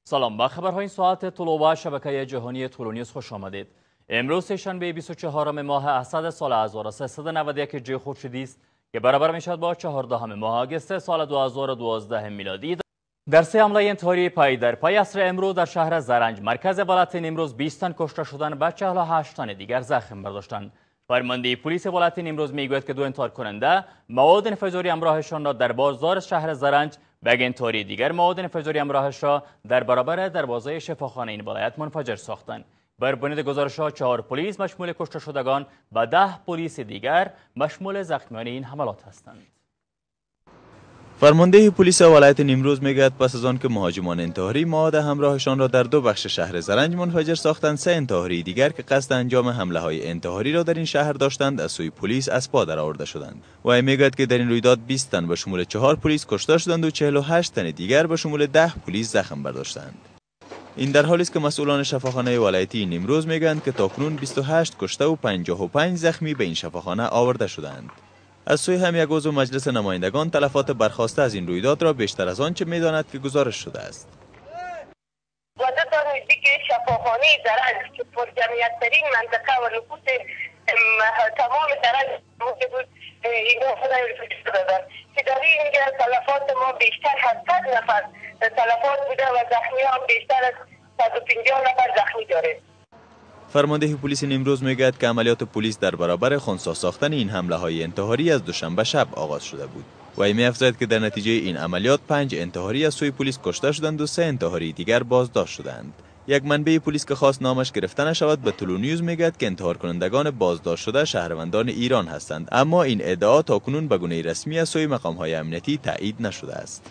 سلام، با خبرهای این ساعت طلوع شبکه جهانی تولونیوز خوش آمدید. امروز سه‌شنبه 24 ماه اسد سال 1391 ج خورشیدی است که برابر میشد با 14 ماه آگوست سال 2012 میلادی. در سه حمله انتحاری پای در پای عصر امروز در شهر زرنج مرکز ولایت نیمروز 20 تن کشته شدند و 48 تن دیگر زخم برداشتند. فرمانده پلیس ولایت نیمروز میگوید که دو انتحار کننده مواد انفجاری همراهشان را در بازار شهر زرنج و یک انتحاری دیگر مواد انفجاری همراهش را در برابر دروازه شفاخانه این ولایت منفجر ساختند. بر بنیاد گزارش‌ها 4 پلیس مشمول کشته شدگان و 10 پلیس دیگر مشمول زخمیان این حملات هستند. فرمانده پلیس ولایت نیمروز میگوید پس از آن که مهاجمان انتحاری مواد همراهشان را در دو بخش شهر زرنج منفجر ساختند، سه انتحاری دیگر که قصد انجام حمله های انتحاری را در این شهر داشتند از سوی پلیس از پا درآورده شدند. و میگوید که در این رویداد 20 تن به شمول 4 پلیس کشته شدند و 48 تن دیگر به شمول 10 پلیس زخم برداشتند. این در حالی است که مسئولان شفاخانه ولایتی نیمروز میگویند که تاکنون 28 کشته و 55 زخمی به این شفاخانه آورده شدند. از سوی هم یک عضو مجلس نمایندگان تلفات برخاسته از این رویداد را بیشتر از آنچه میداند که گزارش شده است. وضعیت نزدیک شفاخانه زرنج که پر جمعیت ترین منطقه و نفوس تمام زرنج بود اینها دادن که در اینجا تلفات ما بیشتر از 100 نفر تلفات بوده و زخمی هم بیشتر از 150 نفر زخمی داره. فرمانده پلیس نیمروز میگوید که عملیات پلیس در برابر خنثی ساختن این حمله های انتحاری از دوشنبه شب آغاز شده بود. و می‌افزاید که در نتیجه این عملیات 5 انتحاری از سوی پلیس کشته شدند و 3 انتحاری دیگر بازداشت شدند. یک منبع پلیس که خواست نامش گرفته نشود به تولونیوز میگوید که انتحار کنندگان بازداشت شده شهروندان ایران هستند، اما این ادعا تاکنون به گونه رسمی از سوی مقام‌های امنیتی تایید نشده است.